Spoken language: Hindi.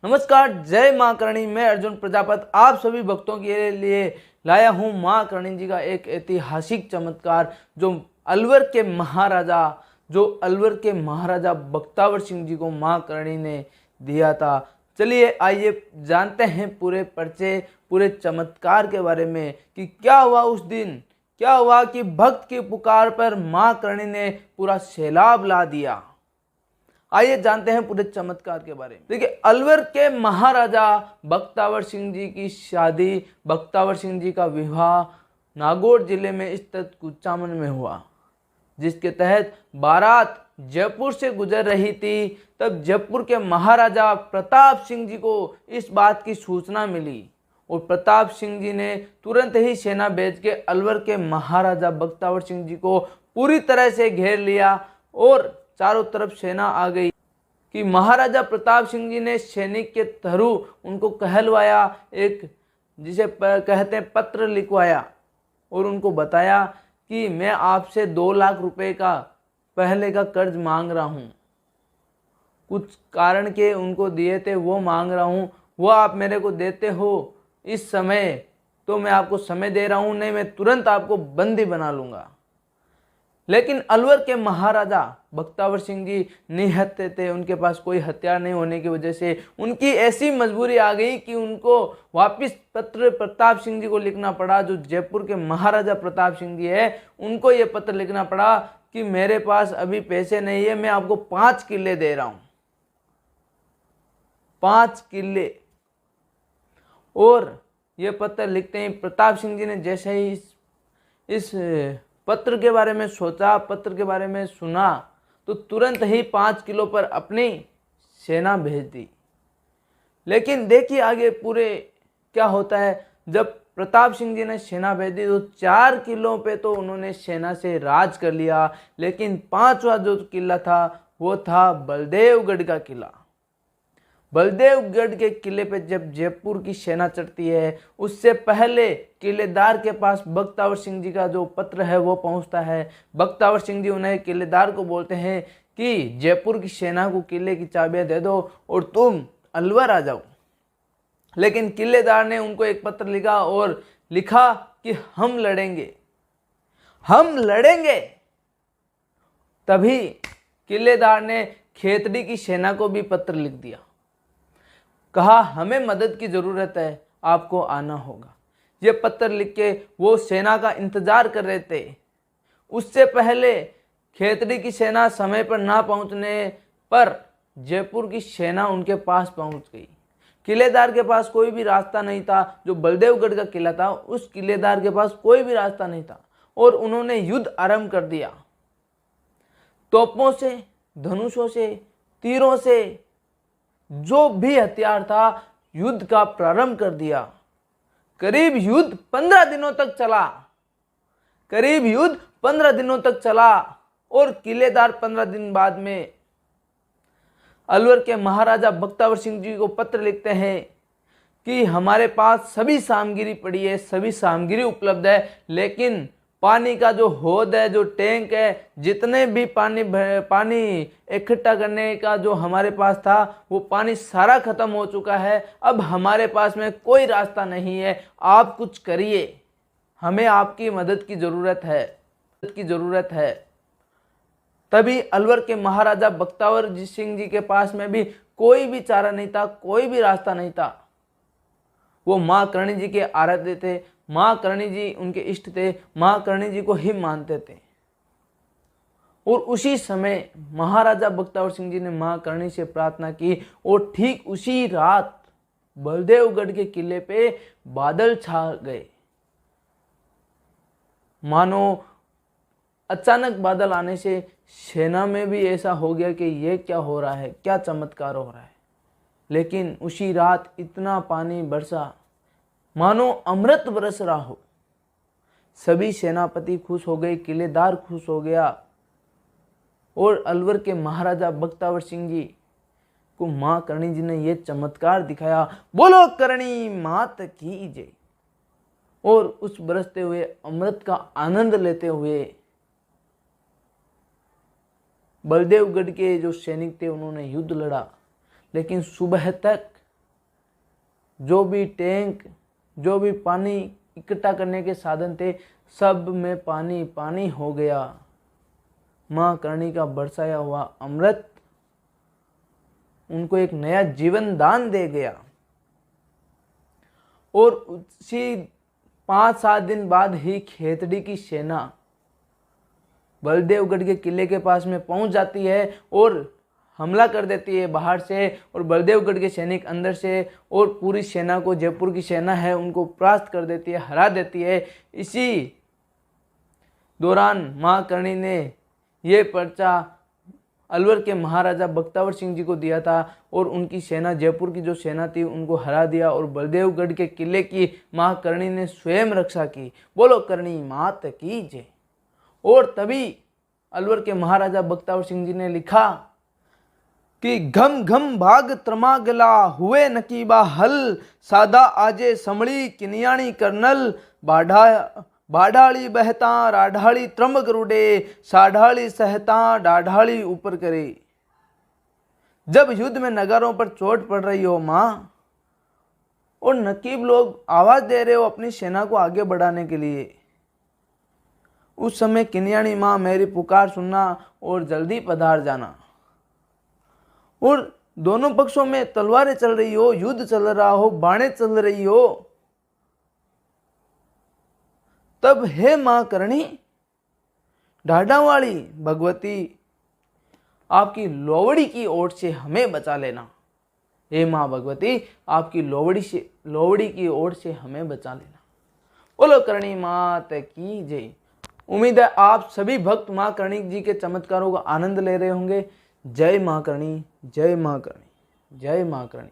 नमस्कार, जय मां करणी। मैं अर्जुन प्रजापत आप सभी भक्तों के लिए लाया हूं मां करणी जी का एक ऐतिहासिक चमत्कार जो अलवर के महाराजा बख्तावर सिंह जी को मां करणी ने दिया था। चलिए आइए जानते हैं पूरे परिचय, पूरे चमत्कार के बारे में कि क्या हुआ उस दिन। क्या हुआ कि भक्त की पुकार पर मां करणी ने पूरा सैलाब ला दिया। आइए जानते हैं पूरे चमत्कार के बारे में। देखिए, अलवर के महाराजा बख्तावर सिंह जी की शादी, बख्तावर सिंह जी का विवाह नागौर जिले में स्थित कुचामन में हुआ, जिसके तहत बारात जयपुर से गुजर रही थी। तब जयपुर के महाराजा प्रताप सिंह जी को इस बात की सूचना मिली और प्रताप सिंह जी ने तुरंत ही सेना भेज के अलवर के महाराजा बख्तावर सिंह जी को पूरी तरह से घेर लिया और चारों तरफ सेना आ गई कि महाराजा प्रताप सिंह जी ने सैनिक के थ्रू उनको कहलवाया, एक जिसे कहते हैं पत्र लिखवाया और उनको बताया कि मैं आपसे 2 लाख रुपए का पहले का कर्ज मांग रहा हूँ, कुछ कारण के उनको दिए थे वो मांग रहा हूँ, वो आप मेरे को देते हो इस समय तो मैं आपको समय दे रहा हूँ, नहीं मैं तुरंत आपको बंदी बना लूँगा। लेकिन अलवर के महाराजा बख्तावर सिंह जी निहत्थे थे, उनके पास कोई हथियार नहीं होने की वजह से उनकी ऐसी मजबूरी आ गई कि उनको वापस पत्र प्रताप सिंह जी को लिखना पड़ा। जो जयपुर के महाराजा प्रताप सिंह जी है उनको ये पत्र लिखना पड़ा कि मेरे पास अभी पैसे नहीं है, मैं आपको 5 किले दे रहा हूँ, 5 किले। और ये पत्र लिखते ही प्रताप सिंह जी ने जैसे ही इस पत्र के बारे में सोचा, पत्र के बारे में सुना, तो तुरंत ही 5 किलो पर अपनी सेना भेज दी। लेकिन देखिए आगे पूरे क्या होता है। जब प्रताप सिंह जी ने सेना भेज दी तो 4 किलों पे तो उन्होंने सेना से राज कर लिया, लेकिन 5वां जो किला था वो था बलदेवगढ़ का किला। बलदेवगढ़ के किले पे जब जयपुर की सेना चढ़ती है उससे पहले किलेदार के पास बख्तावर सिंह जी का जो पत्र है वो पहुंचता है। बख्तावर सिंह जी उन्हें किलेदार को बोलते हैं कि जयपुर की सेना को किले की चाबियां दे दो और तुम अलवर आ जाओ। लेकिन किलेदार ने उनको एक पत्र लिखा और लिखा कि हम लड़ेंगे, हम लड़ेंगे। तभी किलेदार ने खेतड़ी की सेना को भी पत्र लिख दिया, कहा हमें मदद की ज़रूरत है, आपको आना होगा। ये पत्र लिख के वो सेना का इंतज़ार कर रहे थे। उससे पहले खेतड़ी की सेना समय पर ना पहुंचने पर जयपुर की सेना उनके पास पहुंच गई। किलेदार के पास कोई भी रास्ता नहीं था, जो बलदेवगढ़ का किला था उस किलेदार के पास कोई भी रास्ता नहीं था और उन्होंने युद्ध आरंभ कर दिया। तोपों से, धनुषों से, तीरों से, जो भी हथियार था युद्ध का प्रारंभ कर दिया। करीब युद्ध 15 दिनों तक चला, करीब युद्ध 15 दिनों तक चला और किलेदार 15 दिन बाद में अलवर के महाराजा बख्तावर सिंह जी को पत्र लिखते हैं कि हमारे पास सभी सामग्री पड़ी है, सभी सामग्री उपलब्ध है, लेकिन पानी का जो हौद है, जो टैंक है, जितने भी पानी इकट्ठा करने का जो हमारे पास था वो पानी सारा खत्म हो चुका है। अब हमारे पास में कोई रास्ता नहीं है, आप कुछ करिए, हमें आपकी मदद की ज़रूरत है। तभी अलवर के महाराजा बख्तावर सिंह जी के पास में भी कोई भी चारा नहीं था, कोई भी रास्ता नहीं था। वो मां करणी जी के आराध्य थे, मां करणी जी उनके इष्ट थे, मां करणी जी को ही मानते थे। और उसी समय महाराजा बख्तावर सिंह जी ने मां करणी से प्रार्थना की और ठीक उसी रात बलदेवगढ़ के किले पे बादल छा गए। मानो अचानक बादल आने से सेना में भी ऐसा हो गया कि ये क्या हो रहा है, क्या चमत्कार हो रहा है। लेकिन उसी रात इतना पानी बरसा मानो अमृत बरस रहा हो। सभी सेनापति खुश हो गए, किलेदार खुश हो गया और अलवर के महाराजा बख्तावर सिंह जी को मां करणी जी ने यह चमत्कार दिखाया। बोलो करणी मात की जय। और उस बरसते हुए अमृत का आनंद लेते हुए बलदेवगढ़ के जो सैनिक थे उन्होंने युद्ध लड़ा, लेकिन सुबह तक जो भी टैंक, जो भी पानी इकट्ठा करने के साधन थे, सब में पानी पानी हो गया। माँ करणी का बरसाया हुआ अमृत उनको एक नया जीवन दान दे गया। और उसी 5-7 दिन बाद ही खेतड़ी की सेना बलदेवगढ़ के किले के पास में पहुंच जाती है और हमला कर देती है बाहर से, और बलदेवगढ़ के सैनिक अंदर से, और पूरी सेना को, जयपुर की सेना है उनको परास्त कर देती है, हरा देती है। इसी दौरान माँ करणी ने ये पर्चा अलवर के महाराजा बख्तावर सिंह जी को दिया था, और उनकी सेना, जयपुर की जो सेना थी, उनको हरा दिया, और बलदेवगढ़ के किले की माँ करणी ने स्वयं रक्षा की। बोलो करणी मात की जय। और तभी अलवर के महाराजा बख्तावर सिंह जी ने लिखा कि घम घम भाग त्रमागला हुए नकीबा हल, सादा आजे समड़ी किनियाणी कर्नल, बाढ़ाड़ी बहता राढ़ाड़ी त्रमग रुडे, साढ़ाड़ी सहता डाढ़ाड़ी ऊपर करे। जब युद्ध में नगारों पर चोट पड़ रही हो माँ, और नकीब लोग आवाज दे रहे हो अपनी सेना को आगे बढ़ाने के लिए, उस समय किनियाणी माँ मेरी पुकार सुनना और जल्दी पधार जाना। और दोनों पक्षों में तलवारें चल रही हो, युद्ध चल रहा हो, बाणें चल रही हो, तब हे मां करणी ढाढा वाली भगवती, आपकी लोवड़ी की ओर से हमें बचा लेना। हे मां भगवती, आपकी लोवड़ी की ओर से हमें बचा लेना। बोलो करणी मात की जय। उम्मीद है आप सभी भक्त मां करणी जी के चमत्कारों का आनंद ले रहे होंगे। जय मां करणी, जय मां करणी, जय मां करणी।